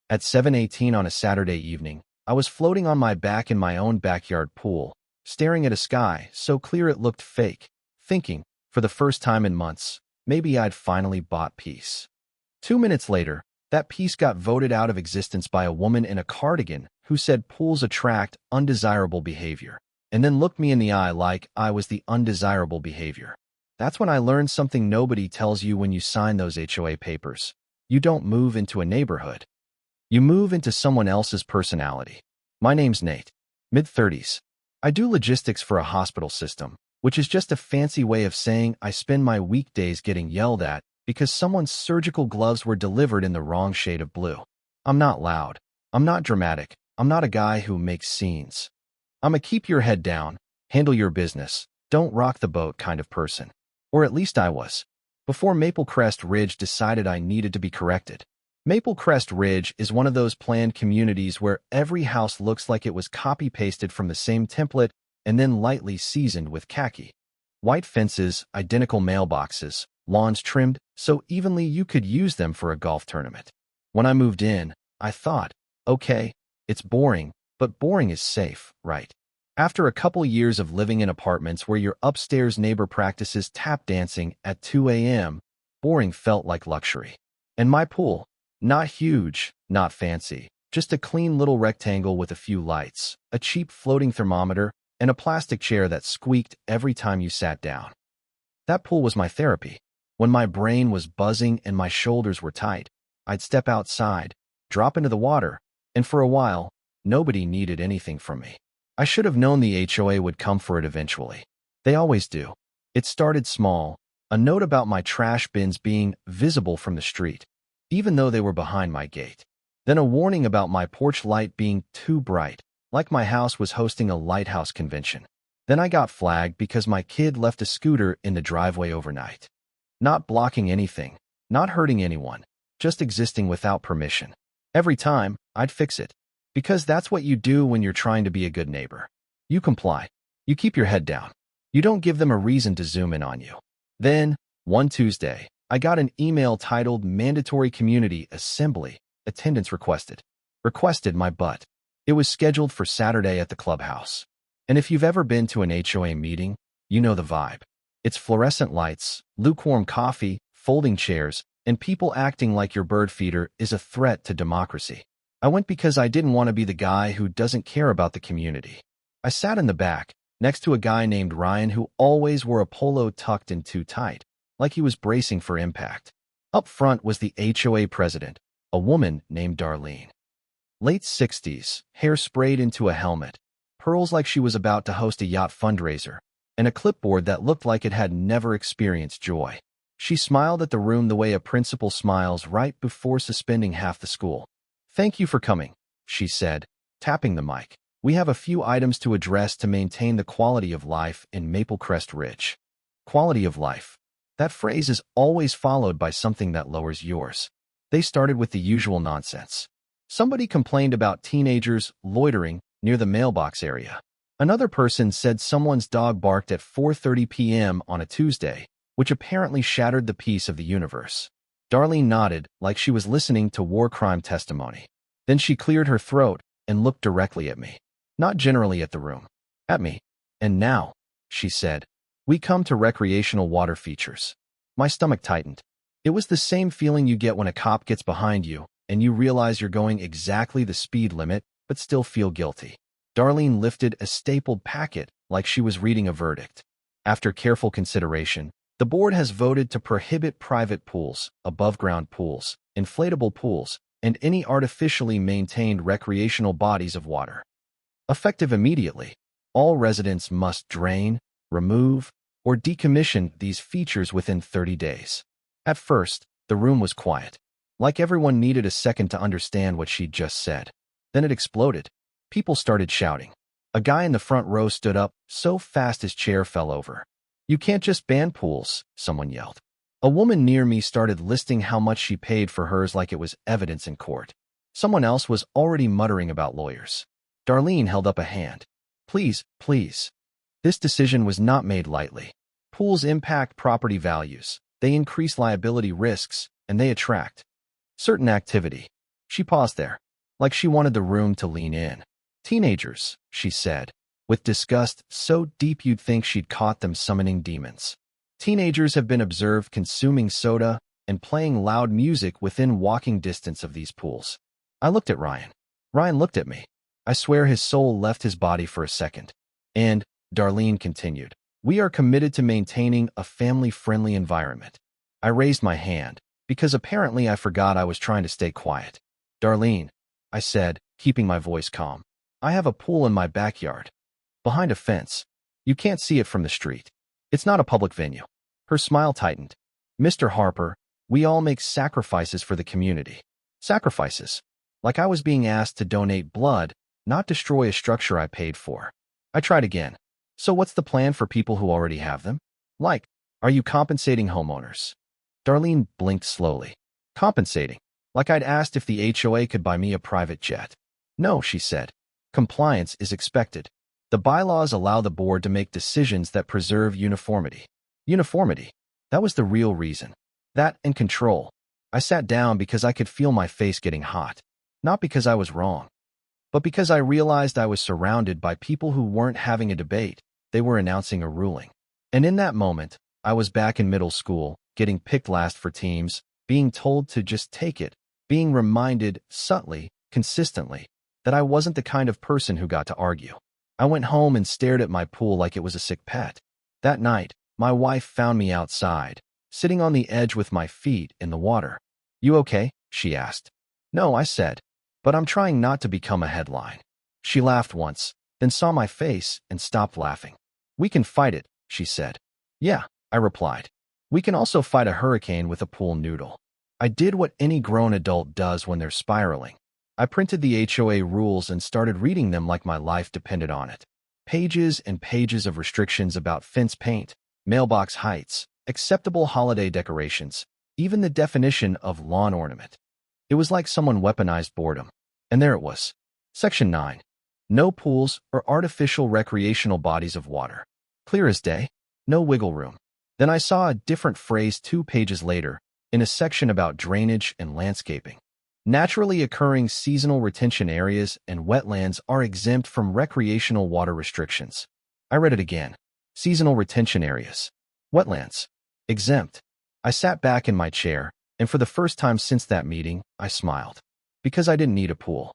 At 7:18 on a Saturday evening, I was floating on my back in my own backyard pool, staring at a sky so clear it looked fake, thinking, for the first time in months, maybe I'd finally bought peace. 2 minutes later, that peace got voted out of existence by a woman in a cardigan who said pools attract undesirable behavior, and then looked me in the eye like I was the undesirable behavior. That's when I learned something nobody tells you when you sign those HOA papers. You don't move into a neighborhood. You move into someone else's personality. My name's Nate, mid-30s. I do logistics for a hospital system, which is just a fancy way of saying I spend my weekdays getting yelled at because someone's surgical gloves were delivered in the wrong shade of blue. I'm not loud. I'm not dramatic. I'm not a guy who makes scenes. I'm a keep your head down, handle your business, don't rock the boat kind of person. Or at least I was, before Maple Crest Ridge decided I needed to be corrected. Maple Crest Ridge is one of those planned communities where every house looks like it was copy-pasted from the same template and then lightly seasoned with khaki. White fences, identical mailboxes, lawns trimmed so evenly you could use them for a golf tournament. When I moved in, I thought, okay, it's boring, but boring is safe, right? After a couple years of living in apartments where your upstairs neighbor practices tap dancing at 2 a.m., boring felt like luxury. And my pool, not huge, not fancy, just a clean little rectangle with a few lights, a cheap floating thermometer, and a plastic chair that squeaked every time you sat down. That pool was my therapy. When my brain was buzzing and my shoulders were tight, I'd step outside, drop into the water, and for a while, nobody needed anything from me. I should have known the HOA would come for it eventually. They always do. It started small, a note about my trash bins being visible from the street, even though they were behind my gate. Then a warning about my porch light being too bright, like my house was hosting a lighthouse convention. Then I got flagged because my kid left a scooter in the driveway overnight. Not blocking anything, not hurting anyone, just existing without permission. Every time, I'd fix it. Because that's what you do when you're trying to be a good neighbor. You comply. You keep your head down. You don't give them a reason to zoom in on you. Then, one Tuesday, I got an email titled Mandatory Community Assembly, Attendance Requested. Requested my butt. It was scheduled for Saturday at the clubhouse. And if you've ever been to an HOA meeting, you know the vibe. It's fluorescent lights, lukewarm coffee, folding chairs, and people acting like your bird feeder is a threat to democracy. I went because I didn't want to be the guy who doesn't care about the community. I sat in the back, next to a guy named Ryan who always wore a polo tucked in too tight, like he was bracing for impact. Up front was the HOA president, a woman named Darlene. Late 60s, hair sprayed into a helmet, pearls like she was about to host a yacht fundraiser, and a clipboard that looked like it had never experienced joy. She smiled at the room the way a principal smiles right before suspending half the school. "Thank you for coming," she said, tapping the mic. "We have a few items to address to maintain the quality of life in Maple Crest Ridge." Quality of life. That phrase is always followed by something that lowers yours. They started with the usual nonsense. Somebody complained about teenagers loitering near the mailbox area. Another person said someone's dog barked at 4:30 p.m. on a Tuesday, which apparently shattered the peace of the universe. Darlene nodded like she was listening to war crime testimony. Then she cleared her throat and looked directly at me. Not generally at the room. At me. "And now," she said, "we come to recreational water features." My stomach tightened. It was the same feeling you get when a cop gets behind you and you realize you're going exactly the speed limit but still feel guilty. Darlene lifted a stapled packet like she was reading a verdict. After careful consideration, the board has voted to prohibit private pools, above-ground pools, inflatable pools, and any artificially maintained recreational bodies of water. Effective immediately, all residents must drain, remove, or decommission these features within 30 days. At first, the room was quiet, like everyone needed a second to understand what she'd just said. Then it exploded. People started shouting. A guy in the front row stood up so fast his chair fell over. "You can't just ban pools," someone yelled. A woman near me started listing how much she paid for hers like it was evidence in court. Someone else was already muttering about lawyers. Darlene held up a hand. "Please, please." This decision was not made lightly. Pools impact property values, they increase liability risks, and they attract certain activity. She paused there, like she wanted the room to lean in. Teenagers, she said, with disgust so deep you'd think she'd caught them summoning demons. Teenagers have been observed consuming soda and playing loud music within walking distance of these pools. I looked at Ryan. Ryan looked at me. I swear his soul left his body for a second. And, Darlene continued, we are committed to maintaining a family-friendly environment. I raised my hand, because apparently I forgot I was trying to stay quiet. Darlene, I said, keeping my voice calm, I have a pool in my backyard. Behind a fence. You can't see it from the street. It's not a public venue. Her smile tightened. Mr. Harper, we all make sacrifices for the community. Sacrifices. Like I was being asked to donate blood, not destroy a structure I paid for. I tried again. So what's the plan for people who already have them? Like, are you compensating homeowners? Darlene blinked slowly. Compensating? Like I'd asked if the HOA could buy me a private jet. No, she said. Compliance is expected. The bylaws allow the board to make decisions that preserve uniformity. Uniformity. That was the real reason. That and control. I sat down because I could feel my face getting hot. Not because I was wrong, but because I realized I was surrounded by people who weren't having a debate. They were announcing a ruling. And in that moment, I was back in middle school, getting picked last for teams, being told to just take it, being reminded subtly, consistently, that I wasn't the kind of person who got to argue. I went home and stared at my pool like it was a sick pet. That night, my wife found me outside, sitting on the edge with my feet in the water. You okay? She asked. No, I said, but I'm trying not to become a headline. She laughed once, then saw my face and stopped laughing. We can fight it, she said. Yeah, I replied. We can also fight a hurricane with a pool noodle. I did what any grown adult does when they're spiraling. I printed the HOA rules and started reading them like my life depended on it. Pages and pages of restrictions about fence paint, mailbox heights, acceptable holiday decorations, even the definition of lawn ornament. It was like someone weaponized boredom. And there it was. Section 9. No pools or artificial recreational bodies of water. Clear as day. No wiggle room. Then I saw a different phrase 2 pages later, in a section about drainage and landscaping. Naturally occurring seasonal retention areas and wetlands are exempt from recreational water restrictions. I read it again. Seasonal retention areas. Wetlands. Exempt. I sat back in my chair, and for the first time since that meeting, I smiled. Because I didn't need a pool.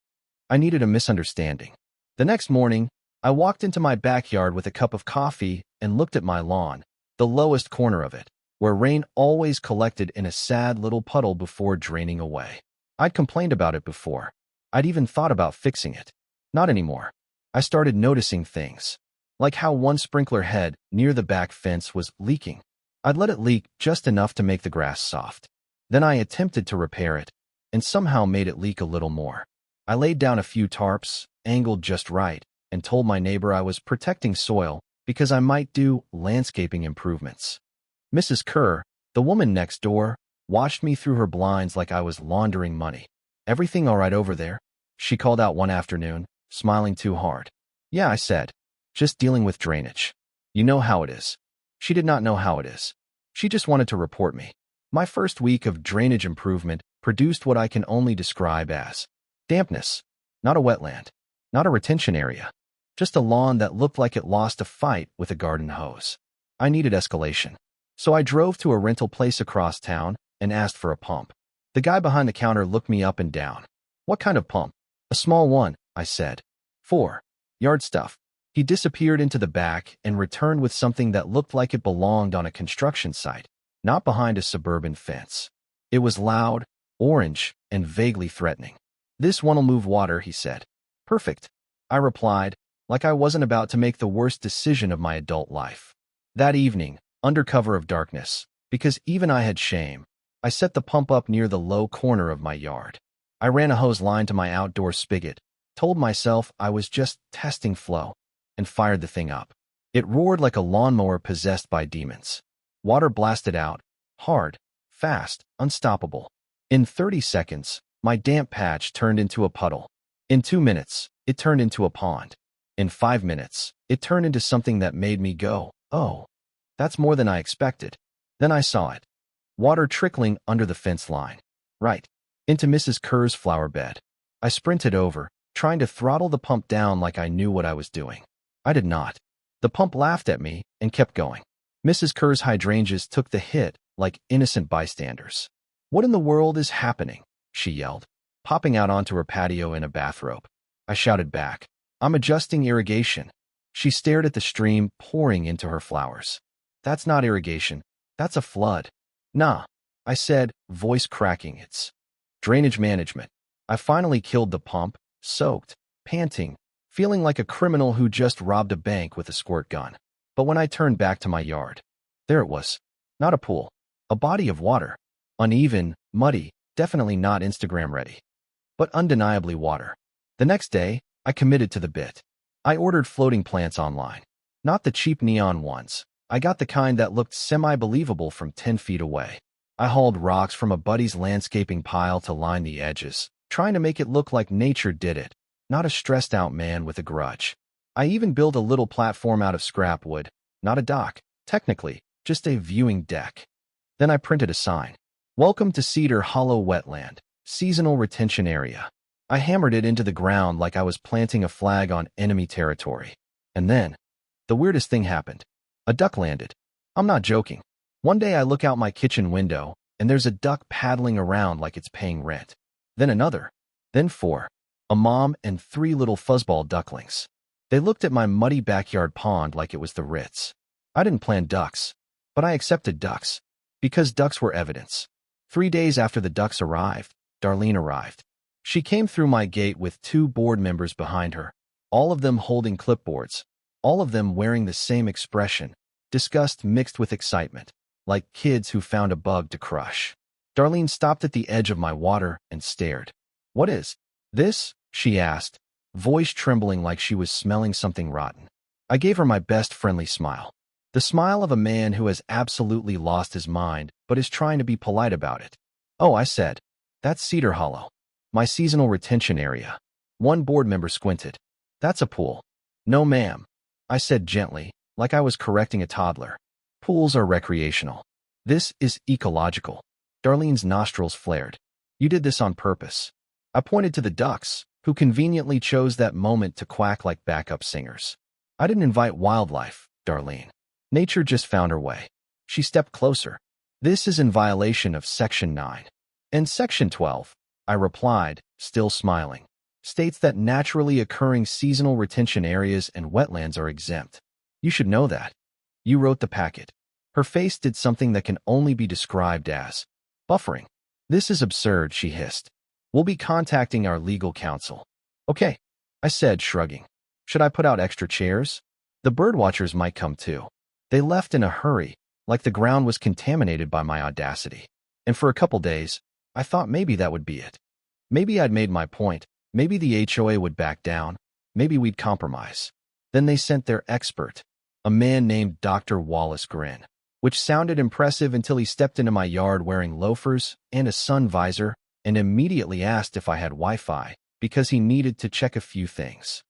I needed a misunderstanding. The next morning, I walked into my backyard with a cup of coffee and looked at my lawn, the lowest corner of it, where rain always collected in a sad little puddle before draining away. I'd complained about it before. I'd even thought about fixing it. Not anymore. I started noticing things. Like how one sprinkler head near the back fence was leaking. I'd let it leak just enough to make the grass soft. Then I attempted to repair it, and somehow made it leak a little more. I laid down a few tarps, angled just right, and told my neighbor I was protecting soil because I might do landscaping improvements. Mrs. Kerr, the woman next door, watched me through her blinds like I was laundering money. Everything all right over there? She called out one afternoon, smiling too hard. Yeah, I said. Just dealing with drainage. You know how it is. She did not know how it is. She just wanted to report me. My first week of drainage improvement produced what I can only describe as dampness. Not a wetland. Not a retention area. Just a lawn that looked like it lost a fight with a garden hose. I needed escalation. So I drove to a rental place across town and asked for a pump. The guy behind the counter looked me up and down. What kind of pump? A small one, I said. 4. Yard stuff. He disappeared into the back and returned with something that looked like it belonged on a construction site, not behind a suburban fence. It was loud, orange, and vaguely threatening. This one'll move water, he said. Perfect, I replied, like I wasn't about to make the worst decision of my adult life. That evening, under cover of darkness, because even I had shame, I set the pump up near the low corner of my yard. I ran a hose line to my outdoor spigot, told myself I was just testing flow, and fired the thing up. It roared like a lawnmower possessed by demons. Water blasted out, hard, fast, unstoppable. In 30 seconds, my damp patch turned into a puddle. In 2 minutes, it turned into a pond. In 5 minutes, it turned into something that made me go, oh, that's more than I expected. Then I saw it. Water trickling under the fence line. Right. into Mrs. Kerr's flower bed. I sprinted over, trying to throttle the pump down like I knew what I was doing. I did not. The pump laughed at me and kept going. Mrs. Kerr's hydrangeas took the hit like innocent bystanders. "What in the world is happening?" she yelled, popping out onto her patio in a bathrobe. I shouted back, "I'm adjusting irrigation." She stared at the stream pouring into her flowers. "That's not irrigation. That's a flood." "Nah," I said, voice cracking. "It's drainage management." I finally killed the pump, soaked, panting, feeling like a criminal who just robbed a bank with a squirt gun. But when I turned back to my yard, there it was. Not a pool. A body of water. Uneven, muddy, definitely not Instagram ready. But undeniably water. The next day, I committed to the bit. I ordered floating plants online. Not the cheap neon ones. I got the kind that looked semi-believable from 10 feet away. I hauled rocks from a buddy's landscaping pile to line the edges, trying to make it look like nature did it, not a stressed-out man with a grudge. I even built a little platform out of scrap wood, not a dock, technically, just a viewing deck. Then I printed a sign. "Welcome to Cedar Hollow Wetland, Seasonal Retention Area." I hammered it into the ground like I was planting a flag on enemy territory. And then, the weirdest thing happened. A duck landed. I'm not joking. One day I look out my kitchen window, and there's a duck paddling around like it's paying rent. Then another. Then four. A mom and 3 little fuzzball ducklings. They looked at my muddy backyard pond like it was the Ritz. I didn't plan ducks, but I accepted ducks, because ducks were evidence. 3 days after the ducks arrived, Darlene arrived. She came through my gate with 2 board members behind her, all of them holding clipboards, all of them wearing the same expression, disgust mixed with excitement, like kids who found a bug to crush. Darlene stopped at the edge of my water and stared. "What is this?" she asked, voice trembling like she was smelling something rotten. I gave her my best friendly smile. The smile of a man who has absolutely lost his mind but is trying to be polite about it. "Oh," I said, "that's Cedar Hollow. My seasonal retention area." One board member squinted. "That's a pool." "No, ma'am," I said gently, like I was correcting a toddler. "Pools are recreational. This is ecological." Darlene's nostrils flared. "You did this on purpose." I pointed to the ducks, who conveniently chose that moment to quack like backup singers. "I didn't invite wildlife, Darlene. Nature just found her way." She stepped closer. "This is in violation of Section 9. And Section 12, I replied, still smiling, states that naturally occurring seasonal retention areas and wetlands are exempt. You should know that. You wrote the packet." Her face did something that can only be described as buffering. "This is absurd," she hissed. "We'll be contacting our legal counsel." "Okay," I said, shrugging. "Should I put out extra chairs? The birdwatchers might come too." They left in a hurry, like the ground was contaminated by my audacity. And for a couple days, I thought maybe that would be it. Maybe I'd made my point. Maybe the HOA would back down. Maybe we'd compromise. Then they sent their expert, a man named Dr. Wallace Grin, which sounded impressive until he stepped into my yard wearing loafers and a sun visor and immediately asked if I had Wi-Fi because he needed to check a few things.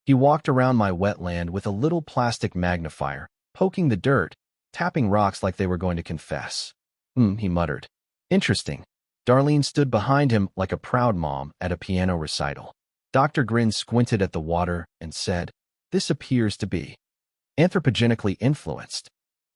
He walked around my wetland with a little plastic magnifier, poking the dirt, tapping rocks like they were going to confess. He muttered. "Interesting." Darlene stood behind him like a proud mom at a piano recital. Dr. Grin squinted at the water and said, "This appears to be anthropogenically influenced."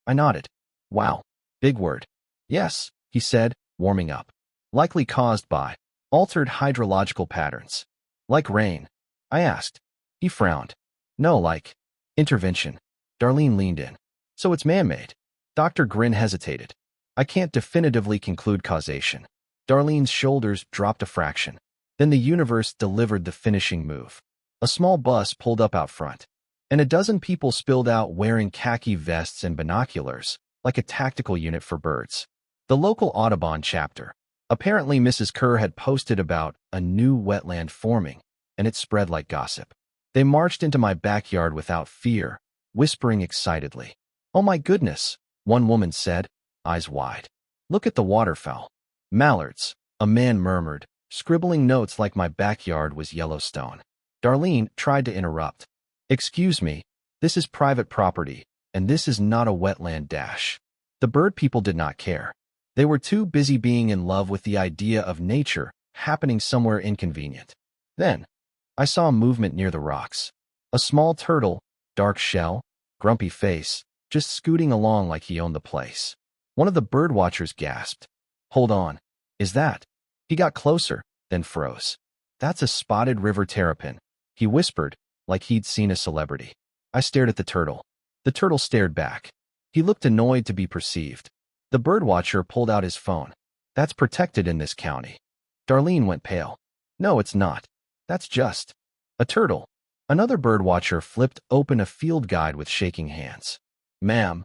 I nodded. "Wow, big word." "Yes," he said, warming up. "Likely caused by altered hydrological patterns." "Like rain?" I asked. He frowned. "No, like intervention." Darlene leaned in. "So it's man-made?" Dr. Grin hesitated. "I can't definitively conclude causation." Darlene's shoulders dropped a fraction. Then the universe delivered the finishing move. A small bus pulled up out front, and a dozen people spilled out wearing khaki vests and binoculars, like a tactical unit for birds. The local Audubon chapter. Apparently Mrs. Kerr had posted about a new wetland forming, and it spread like gossip. They marched into my backyard without fear, whispering excitedly. "Oh my goodness," one woman said, eyes wide. "Look at the waterfowl." "Mallards," a man murmured, scribbling notes like my backyard was Yellowstone. Darlene tried to interrupt. "Excuse me, this is private property, and this is not a wetland dash." The bird people did not care. They were too busy being in love with the idea of nature happening somewhere inconvenient. Then, I saw a movement near the rocks. A small turtle, dark shell, grumpy face, just scooting along like he owned the place. One of the birdwatchers gasped. "Hold on. Is that?" He got closer, then froze. "That's a spotted river terrapin," he whispered, like he'd seen a celebrity. I stared at the turtle. The turtle stared back. He looked annoyed to be perceived. The birdwatcher pulled out his phone. "That's protected in this county." Darlene went pale. "No, it's not. That's just a turtle." Another birdwatcher flipped open a field guide with shaking hands. "Ma'am,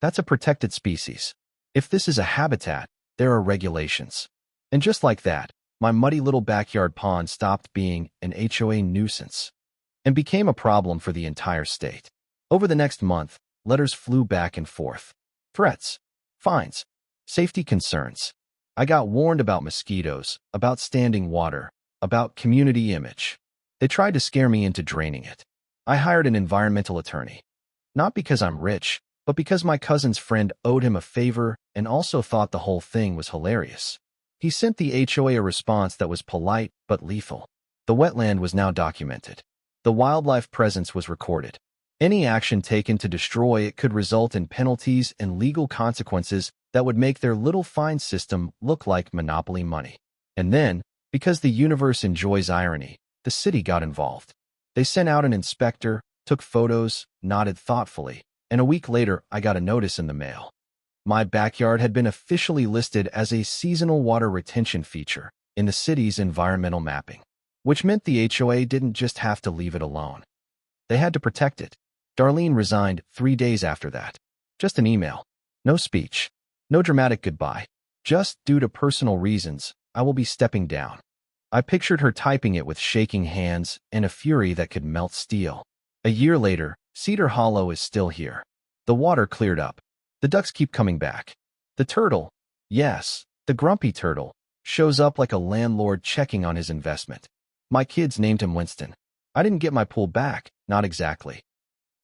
that's a protected species. If this is a habitat, there are regulations." And just like that, my muddy little backyard pond stopped being an HOA nuisance and became a problem for the entire state. Over the next month, letters flew back and forth. Threats, fines, safety concerns. I got warned about mosquitoes, about standing water, about community image. They tried to scare me into draining it. I hired an environmental attorney. Not because I'm rich, but because my cousin's friend owed him a favor and also thought the whole thing was hilarious. He sent the HOA a response that was polite but lethal. The wetland was now documented. The wildlife presence was recorded. Any action taken to destroy it could result in penalties and legal consequences that would make their little fine system look like monopoly money. And then, because the universe enjoys irony, the city got involved. They sent out an inspector, took photos, nodded thoughtfully, and a week later I got a notice in the mail. My backyard had been officially listed as a seasonal water retention feature in the city's environmental mapping, which meant the HOA didn't just have to leave it alone. They had to protect it. Darlene resigned 3 days after that. Just an email. No speech. No dramatic goodbye. Just, due to personal reasons, I will be stepping down. I pictured her typing it with shaking hands and a fury that could melt steel. A year later, Cedar Hollow is still here. The water cleared up. The ducks keep coming back. The turtle, yes, the grumpy turtle, shows up like a landlord checking on his investment. My kids named him Winston. I didn't get my pool back, not exactly.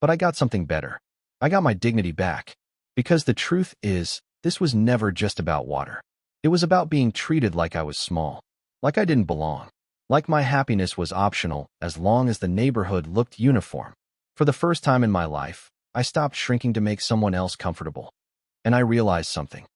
But I got something better. I got my dignity back. Because the truth is, this was never just about water. It was about being treated like I was small. Like I didn't belong. Like my happiness was optional as long as the neighborhood looked uniform. For the first time in my life, I stopped shrinking to make someone else comfortable. And I realized something.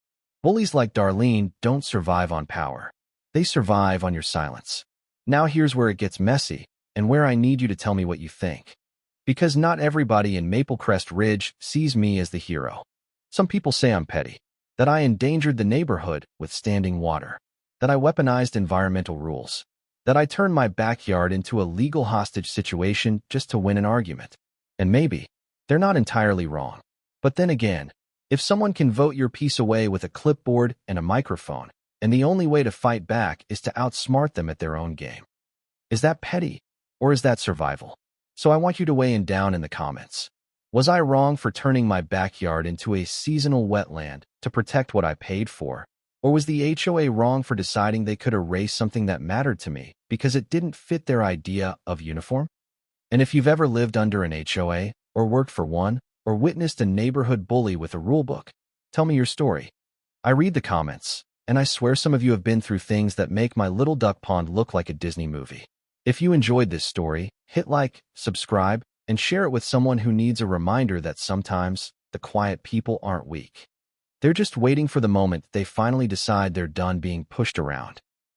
Bullies like Darlene don't survive on power. They survive on your silence. Now here's where it gets messy, and where I need you to tell me what you think. Because not everybody in Maple Crest Ridge sees me as the hero. Some people say I'm petty, that I endangered the neighborhood with standing water, that I weaponized environmental rules, that I turned my backyard into a legal hostage situation just to win an argument. And maybe they're not entirely wrong. But then again, if someone can vote your piece away with a clipboard and a microphone, and the only way to fight back is to outsmart them at their own game, is that petty, or is that survival? So I want you to weigh in down in the comments. Was I wrong for turning my backyard into a seasonal wetland to protect what I paid for? Or was the HOA wrong for deciding they could erase something that mattered to me because it didn't fit their idea of uniform? And if you've ever lived under an HOA, or worked for one, or witnessed a neighborhood bully with a rulebook, tell me your story. I read the comments, and I swear some of you have been through things that make my little duck pond look like a Disney movie. If you enjoyed this story, hit like, subscribe, and share it with someone who needs a reminder that sometimes the quiet people aren't weak. They're just waiting for the moment they finally decide they're done being pushed around.